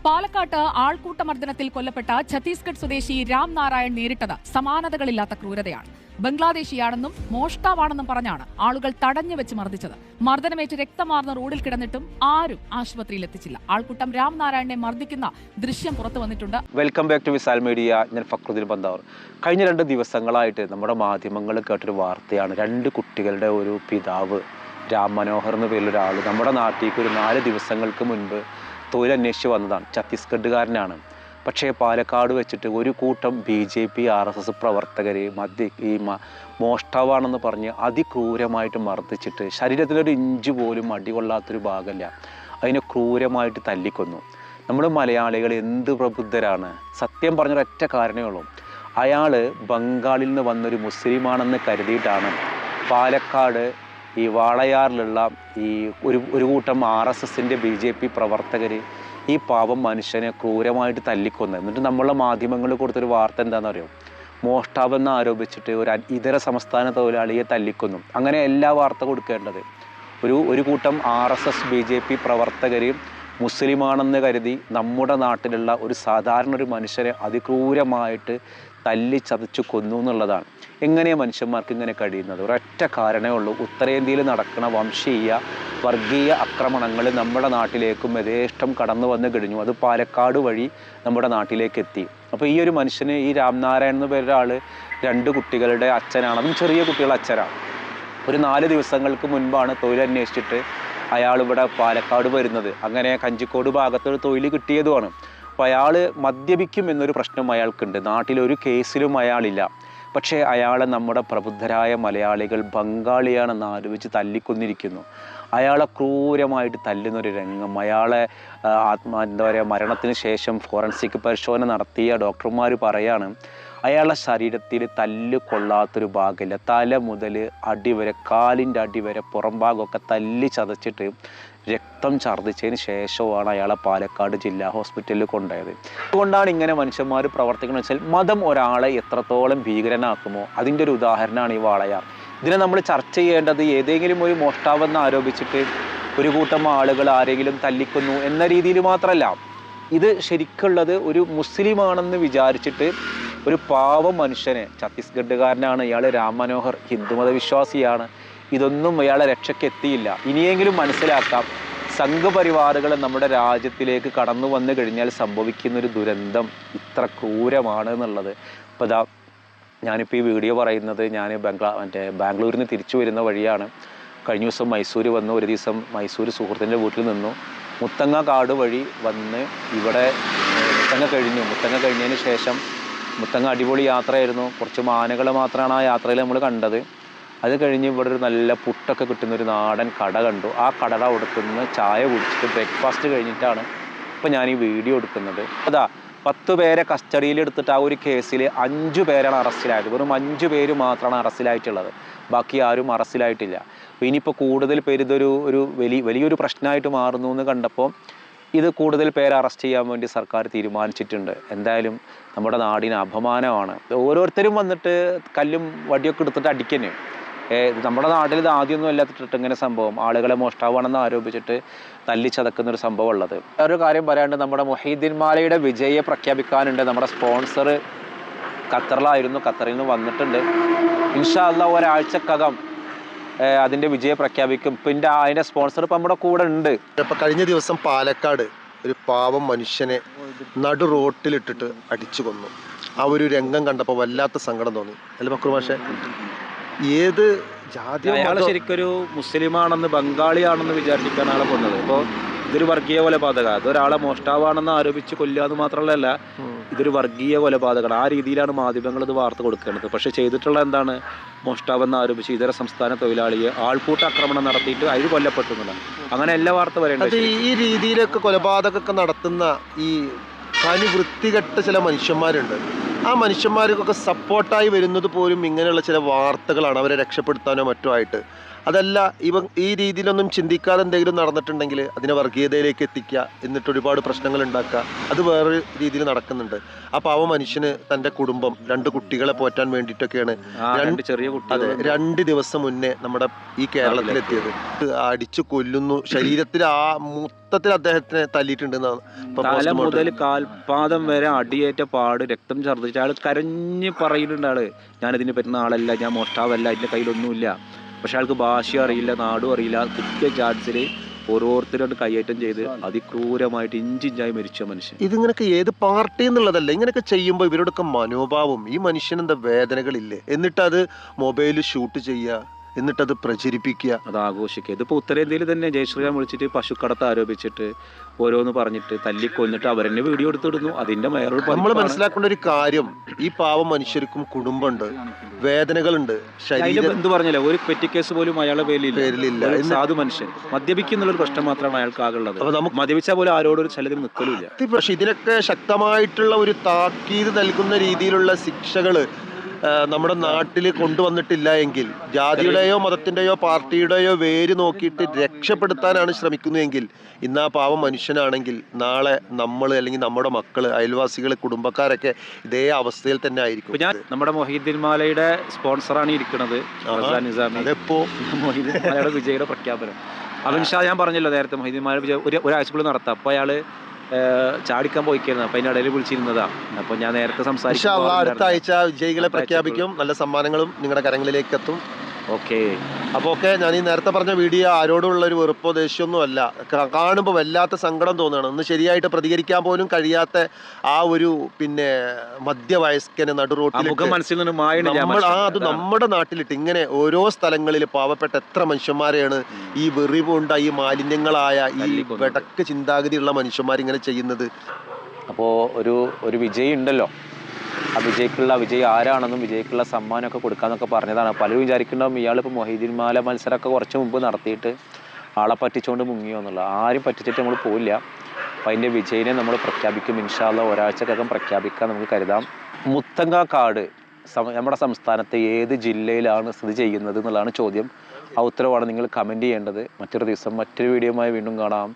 പാലക്കാട്ട് ആൾക്കൂട്ടമർദ്ദനത്തിൽ കൊല്ലപ്പെട്ട ഛത്തീസ്ഗഡ് സ്വദേശി രാം നാരായൺ നേരിട്ടത് സമാനതകളില്ലാത്ത ക്രൂരതയാണ്. ബംഗ്ലാദേശിയാണെന്നും മോഷ്ടാവാണെന്നും പറഞ്ഞാണ് ആളുകൾ തടഞ്ഞുവെച്ച് മർദ്ദിച്ചത്. മർദ്ദനമേറ്റ് രക്തമാർന്ന റോഡിൽ കിടന്നിട്ടും ആരും ആശുപത്രിയിൽ എത്തിച്ചില്ല. ആൾക്കൂട്ടം രാം നാരായണനെ മർദ്ദിക്കുന്ന ദൃശ്യം പുറത്തു വന്നിട്ടുണ്ട്. Welcome back to Visal media. ഞാൻ ഫക്രുദ്ദീൻ പന്താവൂർ. കഴിഞ്ഞ 2 ദിവസങ്ങളായിട്ട് നമ്മുടെ മാധ്യമങ്ങൾ കേട്ടൊരു വാർത്തയാണ്. 2 കുട്ടികളുടെ ഒരു പിതാവ് രാം മനോഹർ എന്ന പേരിലൊരാൾ നമ്മുടെ നാട്ടിലേക്ക് ഒരു 4 ദിവസങ്ങൾക്ക് മുൻപ് തൊഴിലന്വേഷിച്ച് വന്നതാണ്. ഛത്തീസ്ഗഡുകാരനാണ്. പക്ഷേ പാലക്കാട് വെച്ചിട്ട് ഒരു കൂട്ടം BJP RSS പ്രവർത്തകർ മോഷ്ടാവാണെന്ന് പറഞ്ഞ് അതിക്രൂരമായിട്ട് മർദ്ദിച്ചിട്ട് ശരീരത്തിലൊരു ഇഞ്ച് പോലും അടികൊള്ളാത്തൊരു ഭാഗമില്ല, അതിനെ ക്രൂരമായിട്ട് തല്ലിക്കൊന്നു. നമ്മൾ മലയാളികൾ എന്ത് പ്രബുദ്ധരാണ്. സത്യം പറഞ്ഞൊരൊറ്റ കാരണമേ ഉള്ളൂ. അയാൾ ബംഗാളിൽ നിന്ന് വന്നൊരു മുസ്ലിമാണെന്ന് കരുതിയിട്ടാണ് പാലക്കാട് ഈ വാളയാറിലുള്ള ഒരു കൂട്ടം RSSൻ്റെ BJP പ്രവർത്തകർ ഈ പാവം മനുഷ്യനെ ക്രൂരമായിട്ട് തല്ലിക്കൊന്നു. എന്നിട്ട് നമ്മളെ മാധ്യമങ്ങളിൽ കൊടുത്തൊരു വാർത്ത എന്താണെന്ന് അറിയോ? മോഷ്ടാവെന്ന് ആരോപിച്ചിട്ട് ഒരു ഇതര സംസ്ഥാന തൊഴിലാളിയെ തല്ലിക്കൊന്നു. അങ്ങനെ എല്ലാ വാർത്ത കൊടുക്കേണ്ടത്. ഒരു കൂട്ടം RSS BJP പ്രവർത്തകർ മുസ്ലിമാണെന്ന് കരുതി നമ്മുടെ നാട്ടിലുള്ള ഒരു സാധാരണ ഒരു മനുഷ്യനെ അതിക്രൂരമായിട്ട് തല്ലി ചതച്ചു കൊന്നു എന്നുള്ളതാണ്. എങ്ങനെയാണ് മനുഷ്യന്മാർക്ക് ഇങ്ങനെ കഴിയുന്നത്? ഒരൊറ്റ കാരണമേ ഉള്ളൂ. ഉത്തരേന്ത്യയിൽ നടക്കുന്ന വംശീയ വർഗീയ ആക്രമണങ്ങൾ നമ്മുടെ നാട്ടിലേക്കും യഥേഷ്ടം കടന്നു വന്ന് കഴിഞ്ഞു. അത് പാലക്കാട് വഴി നമ്മുടെ നാട്ടിലേക്ക് എത്തി. അപ്പോൾ ഈ ഒരു മനുഷ്യന്, ഈ രാംനാരായൺ എന്ന പേരൊരാൾ 2 കുട്ടികളുടെ അച്ഛനാണ്. അതും ചെറിയ കുട്ടികളുടെ അച്ഛനാണ്. ഒരു 4 ദിവസങ്ങൾക്ക് മുൻപാണ് തൊഴിലന്വേഷിച്ചിട്ട് അയാൾ ഇവിടെ പാലക്കാട് വരുന്നത്. അങ്ങനെ കഞ്ചിക്കോട് ഭാഗത്തൊരു തൊഴിൽ കിട്ടിയതുമാണ്. അപ്പോൾ അയാൾ മദ്യപിക്കും എന്നൊരു പ്രശ്നം അയാൾക്കുണ്ട്. നാട്ടിലൊരു കേസിലും അയാളില്ല. പക്ഷേ അയാളെ നമ്മുടെ പ്രബുദ്ധരായ മലയാളികൾ ബംഗാളിയാണെന്ന് ആരോപിച്ച് തല്ലിക്കൊന്നിരിക്കുന്നു. അയാളെ ക്രൂരമായിട്ട് തല്ലുന്നൊരു രംഗം. അയാളെ എന്താ പറയുക, മരണത്തിന് ശേഷം ഫോറൻസിക് പരിശോധന നടത്തിയ ഡോക്ടർമാർ പറയാണ് അയാളുടെ ശരീരത്തിൽ തല്ല് കൊള്ളാത്തൊരു ഭാഗമില്ല. തല മുതൽ അടിവരെ, കാലിൻ്റെ അടിവരെ, പുറം ഭാഗമൊക്കെ തല്ലി ചതച്ചിട്ട് രക്തം ഛർദ്ദിച്ചതിന് ശേഷമാണ് അയാളെ പാലക്കാട് ജില്ലാ ഹോസ്പിറ്റലിൽ കൊണ്ടുപോയത്. അതുകൊണ്ടാണ് ഇങ്ങനെ മനുഷ്യന്മാർ പ്രവർത്തിക്കുന്നത് വെച്ചാൽ മതം ഒരാളെ എത്രത്തോളം ഭീകരനാക്കുമോ അതിൻ്റെ ഒരു ഉദാഹരണമാണ് ഈ വാളയാർ. ഇതിനെ നമ്മൾ ചർച്ച ചെയ്യേണ്ടത് ഏതെങ്കിലും ഒരു മോഷ്ടാവെന്ന് ആരോപിച്ചിട്ട് ഒരു കൂട്ടം ആളുകൾ ആരെങ്കിലും തല്ലിക്കുന്നു എന്ന രീതിയിൽ മാത്രമല്ല. ഇത് ശരിക്കുള്ളത് ഒരു മുസ്ലിമാണെന്ന് വിചാരിച്ചിട്ട് ഒരു പാവം മനുഷ്യനെ, ഛത്തീസ്ഗഡുകാരനാണ് ഇയാൾ, രാം മനോഹർ ഹിന്ദുമത വിശ്വാസിയാണ്, ഇതൊന്നും ഇയാളെ രക്ഷയ്ക്കെത്തിയില്ല. ഇനിയെങ്കിലും മനസ്സിലാക്കാം, സംഘപരിവാറുകൾ നമ്മുടെ രാജ്യത്തിലേക്ക് കടന്നു വന്നു കഴിഞ്ഞാൽ സംഭവിക്കുന്നൊരു ദുരന്തം ഇത്ര ക്രൂരമാണ് എന്നുള്ളത്. അപ്പോൾ ഇതാ ഞാനിപ്പോൾ ഈ വീഡിയോ പറയുന്നത് ഞാൻ ബാംഗ്ലൂരിൽ നിന്ന് തിരിച്ചു വരുന്ന വഴിയാണ്. കഴിഞ്ഞ ദിവസം മൈസൂർ വന്നു. ഒരു ദിവസം മൈസൂർ സുഹൃത്തിൻ്റെ വീട്ടിൽ നിന്നു. മുത്തങ്ങ കാട് വഴി വന്ന് ഇവിടെ മുത്തങ്ങ കഴിഞ്ഞതിന് ശേഷം മുത്തങ്ങ അടിപൊളി യാത്രയായിരുന്നു. കുറച്ച് മാനകൾ മാത്രമാണ് ആ യാത്രയിൽ നമ്മൾ കണ്ടത്. അത് കഴിഞ്ഞ് ഇവിടെ ഒരു നല്ല പുട്ടൊക്കെ കിട്ടുന്നൊരു നാടൻ കട കണ്ടു. ആ കടയുടെ അടുത്തുനിന്ന് ചായ കുടിച്ചിട്ട് ബ്രേക്ക്ഫാസ്റ്റ് കഴിഞ്ഞിട്ടാണ് ഇപ്പോൾ ഞാൻ ഈ വീഡിയോ എടുക്കുന്നത്. അതാ 10 പേരെ കസ്റ്റഡിയിൽ എടുത്തിട്ട് ആ ഒരു കേസിൽ 5 പേരാണ് അറസ്റ്റിലായത്. വെറും 5 പേര് മാത്രമാണ് അറസ്റ്റിലായിട്ടുള്ളത്. ബാക്കി ആരും അറസ്റ്റിലായിട്ടില്ല. അപ്പോൾ ഇനിയിപ്പോൾ കൂടുതൽ പേര് ഇതൊരു വലിയൊരു പ്രശ്നമായിട്ട് മാറുന്നു എന്ന് കണ്ടപ്പോൾ ഇത് കൂടുതൽ പേരെ അറസ്റ്റ് ചെയ്യാൻ വേണ്ടി സർക്കാർ തീരുമാനിച്ചിട്ടുണ്ട്. എന്തായാലും നമ്മുടെ നാടിന് അപമാനമാണ്. ഓരോരുത്തരും വന്നിട്ട് കല്ലും വടിയൊക്കെ എടുത്തിട്ട് അടിക്കന്നെ. നമ്മുടെ നാട്ടിൽ ഇത് ആദ്യമൊന്നും അല്ലാത്തിട്ട് ഇങ്ങനെ സംഭവം, ആളുകളെ മോഷ്ടാവാണെന്ന് ആരോപിച്ചിട്ട് തല്ലിച്ചതക്കുന്നൊരു സംഭവം ഉള്ളത്. ഒരു കാര്യം പറയാണ്ട്, നമ്മുടെ മൊഹീദ്ദീൻ മാലയുടെ വിജയെ പ്രഖ്യാപിക്കാനുണ്ട്. നമ്മുടെ സ്പോൺസർ ഖത്തറിലായിരുന്നു, ഖത്തറിൽ നിന്ന് വന്നിട്ടുണ്ട്. ഇൻഷാ അല്ലാഹ് ഒരാഴ്ചക്കകം അതിൻ്റെ വിജയം പ്രഖ്യാപിക്കും. പിന്നെ അതിൻ്റെ സ്പോൺസർ ഇപ്പം നമ്മുടെ കൂടെ ഉണ്ട്. ഇപ്പം കഴിഞ്ഞ ദിവസം പാലക്കാട് ഒരു പാവം മനുഷ്യനെ നടു റോട്ടിലിട്ടിട്ട് അടിച്ചു കൊന്നു. ആ ഒരു രംഗം കണ്ടപ്പോൾ വല്ലാത്ത സങ്കടം തോന്നി. അല്ല ബക്രു മാഷേ, ഏത് ജാതി? അയാൾ ശരിക്കൊരു മുസ്ലിമാണെന്ന്, ബംഗാളിയാണെന്ന് വിചാരിച്ചിട്ടാണ് ആളെ കൊന്നത്. അപ്പോൾ ഇതൊരു വർഗീയ കൊലപാതകമാണ്. അതൊരാളെ മോഷ്ടാവാണെന്ന് ആരോപിച്ച് കൊല്ലുക എന്ന് മാത്രമല്ല, ഇതൊരു വർഗീയ കൊലപാതകമാണ്. ആ രീതിയിലാണ് മാധ്യമങ്ങൾ ഇത് വാർത്ത കൊടുക്കേണ്ടത്. പക്ഷെ ചെയ്തിട്ടുള്ള എന്താണ്? മോഷ്ടാവെന്ന് ആരോപിച്ച് ഇതര സംസ്ഥാന തൊഴിലാളിയെ ആൾക്കൂട്ട ആക്രമണം നടത്തിയിട്ട് അതിൽ കൊല്ലപ്പെട്ടു എന്നുള്ള അങ്ങനെ എല്ലാ വാർത്ത പറയേണ്ടത്. ഈ രീതിയിലൊക്കെ കൊലപാതകമൊക്കെ നടത്തുന്ന ഈ തനി വൃത്തികെട്ട ചില മനുഷ്യന്മാരുണ്ട്. ആ മനുഷ്യന്മാർക്കൊക്കെ സപ്പോർട്ടായി വരുന്നത് പോലും ഇങ്ങനെയുള്ള ചില വാർത്തകളാണ്, അവരെ രക്ഷപ്പെടുത്താനോ മറ്റോ ആയിട്ട്. അതല്ല ഈ രീതിയിലൊന്നും ചിന്തിക്കാതെ എന്തെങ്കിലും നടന്നിട്ടുണ്ടെങ്കിൽ അതിനെ വർഗീയതയിലേക്ക് എത്തിക്കുക, എന്നിട്ട് ഒരുപാട് പ്രശ്നങ്ങൾ ഉണ്ടാക്കുക, അത് വേറെ രീതിയിൽ നടക്കുന്നുണ്ട്. ആ പാവ മനുഷ്യന് തൻ്റെ കുടുംബം 2 കുട്ടികളെ പോറ്റാൻ വേണ്ടിയിട്ടൊക്കെയാണ് അതെ 2 ദിവസം മുന്നേ നമ്മുടെ ഈ കേരളത്തിലെത്തിയത്. അടിച്ചു കൊല്ലുന്നു, ശരീരത്തിൽ മൊത്തത്തിൽ അദ്ദേഹത്തിനെ തല്ലിയിട്ടുണ്ടെന്നാണ് തല മുതൽ കാൽപാദം വരെ അടിയേറ്റ പാട്, രക്തം ഛർദ്ദിച്ച ആൾ കരഞ്ഞ് പറയുന്നുണ്ട്. ആള് ഞാനിതിന് പറ്റുന്ന ആളല്ല, ഞാൻ മോഷ്ടാവല്ല, എൻ്റെ കയ്യിലൊന്നുമില്ല. പക്ഷെ ആൾക്ക് ഭാഷ അറിയില്ല, നാടും അറിയില്ല. കിട്ടിയ ചാൻസിൽ ഓരോരുത്തരോട് കയ്യേറ്റം ചെയ്ത് അതിക്രൂരമായിട്ട് ഇഞ്ചിഞ്ചായി മരിച്ച മനുഷ്യൻ. ഇതിങ്ങനൊക്കെ ഏത് പാർട്ടി എന്നുള്ളതല്ല, ഇങ്ങനെയൊക്കെ ചെയ്യുമ്പോൾ ഇവരോടൊക്കെ മനോഭാവം, ഈ മനുഷ്യനെന്താ വേദനകളില്ലേ, എന്നിട്ട് അത് മൊബൈലിൽ ഷൂട്ട് ചെയ്യുക, എന്നിട്ടത് പ്രചരിപ്പിക്കുക, അത് ആഘോഷിക്കുക. ഇതിപ്പോൾ ഉത്തരേന്ത്യയിൽ തന്നെ ജയശ്രീറാം വിളിച്ചിട്ട് പശുക്കടത്ത് ആരോപിച്ചിട്ട് ഓരോന്ന് പറഞ്ഞിട്ട് തല്ലിക്കൊന്നിട്ട് അവരെന്നെ വീഡിയോ എടുത്തിടുന്നു. അതിന്റെ നമ്മൾ മനസ്സിലാക്കേണ്ട ഒരു കാര്യം, ഈ പാവം മനുഷ്യർക്കും കുടുംബമുണ്ട്, വേദനകളുണ്ട്, ശരീരം എന്ത് പറഞ്ഞില്ല, ഒരു പെറ്റി കേസ് പോലും അയാളുടെ പേരിലില്ല. സാധു മനുഷ്യൻ മദ്യപിക്കുന്നുള്ളൊരു പ്രശ്നം മാത്രമാണ് അയാൾക്ക് ആകുള്ളത്. അപ്പൊ നമുക്ക് മദ്യപിച്ചാൽ പോലും ആരോടൊരു ശല്യത്തിന് നിൽക്കലില്ല. പക്ഷെ ഇതിനൊക്കെ ശക്തമായിട്ടുള്ള ഒരു താക്കീത് നൽകുന്ന രീതിയിലുള്ള ശിക്ഷകള് നമ്മുടെ നാട്ടിൽ കൊണ്ടുവന്നിട്ടില്ല എങ്കിൽ, ജാതിയുടെയോ മതത്തിൻ്റെയോ പാർട്ടിയുടെയോ വേര് നോക്കിയിട്ട് രക്ഷപ്പെടുത്താനാണ് ശ്രമിക്കുന്നതെങ്കിൽ, ഇന്ന് ആ പാവം മനുഷ്യനാണെങ്കിൽ നാളെ നമ്മൾ അല്ലെങ്കിൽ നമ്മുടെ മക്കള്, അയൽവാസികൾ, കുടുംബക്കാരൊക്കെ ഇതേ അവസ്ഥയിൽ തന്നെ ആയിരിക്കും. ഞാൻ നമ്മുടെ മൊഹീദ്ദീൻ മാലയുടെ സ്പോൺസറാണ് ഇരിക്കുന്നത്. അതെപ്പോ മൊഹീദ്ദീൻ മാലയുടെ വിജയുടെ പ്രഖ്യാപനം അമിൻഷാ, ഞാൻ പറഞ്ഞല്ലോ നേരത്തെ, മൊഹീദ്ദീൻ മാല വിജയ ഒരാഴ്ചക്കുള്ളിൽ നടത്താം. അപ്പോൾ അയാള് ചാടിക്കാൻ പോയിക്കായിരുന്നു. അപ്പൊ അതിന്റെ ഇടയിൽ വിളിച്ചിരുന്നതാ. അപ്പൊ ഞാൻ നേരത്തെ സംസാരിച്ചു, അടുത്ത ആഴ്ച വിജയികളെ പ്രഖ്യാപിക്കും, നല്ല സമ്മാനങ്ങളും നിങ്ങളുടെ കരങ്ങളിലേക്ക് എത്തും. ഓക്കെ. അപ്പോൾ ഓക്കെ, ഞാൻ ഈ നേരത്തെ പറഞ്ഞ വീഡിയോ ആരോടുള്ള ഒരു വെറുപ്പോ ദേഷ്യമൊന്നും അല്ല. കാണുമ്പോൾ വല്ലാത്ത സങ്കടം തോന്നുകയാണ്. ഒന്ന് ശരിയായിട്ട് പ്രതികരിക്കാൻ പോലും കഴിയാത്ത ആ ഒരു മധ്യവയസ്കനെ നടുറോട്ടിൽ അത് നമ്മുടെ നാട്ടിലിട്ട് ഇങ്ങനെ ഓരോ സ്ഥലങ്ങളിൽ പാവപ്പെട്ട എത്ര മനുഷ്യന്മാരെയാണ് ഈ വെറി പൂണ്ട, ഈ മാലിന്യങ്ങളായ, ഈ വെടക്ക് ചിന്താഗതിയുള്ള മനുഷ്യന്മാർ ഇങ്ങനെ ചെയ്യുന്നത്. അപ്പോൾ ഒരു വിജയി ഉണ്ടല്ലോ, ആ വിജയ് ആരാണെന്നും വിജയ്ക്കുള്ള സമ്മാനമൊക്കെ കൊടുക്കാന്നൊക്കെ പറഞ്ഞതാണ്. പലരും വിചാരിക്കുന്നുണ്ടാവും ഇയാളിപ്പോൾ മൊഹീദ്ദീൻ മാല മത്സരമൊക്കെ കുറച്ച് മുമ്പ് നടത്തിയിട്ട് ആളെ പറ്റിച്ചുകൊണ്ട് മുങ്ങിയോ എന്നുള്ള. ആരും പറ്റിച്ചിട്ട് നമ്മൾ പോയില്ല. അപ്പം അതിൻ്റെ വിജയിനെ നമ്മൾ പ്രഖ്യാപിക്കും. ഇൻഷാ അല്ലാഹ് ഒരാഴ്ചക്കകം പ്രഖ്യാപിക്കാൻ നമുക്ക് കരുതാം. മുത്തങ്ങാക്കാട് നമ്മുടെ സംസ്ഥാനത്തെ ഏത് ജില്ലയിലാണ് സ്ഥിതി ചെയ്യുന്നത് എന്നുള്ളതാണ് ചോദ്യം. ആ ഉത്തരവാണ് നിങ്ങൾ കമൻറ്റ് ചെയ്യേണ്ടത്. മറ്റൊരു ദിവസം മറ്റൊരു വീഡിയോയുമായി വീണ്ടും കാണാം.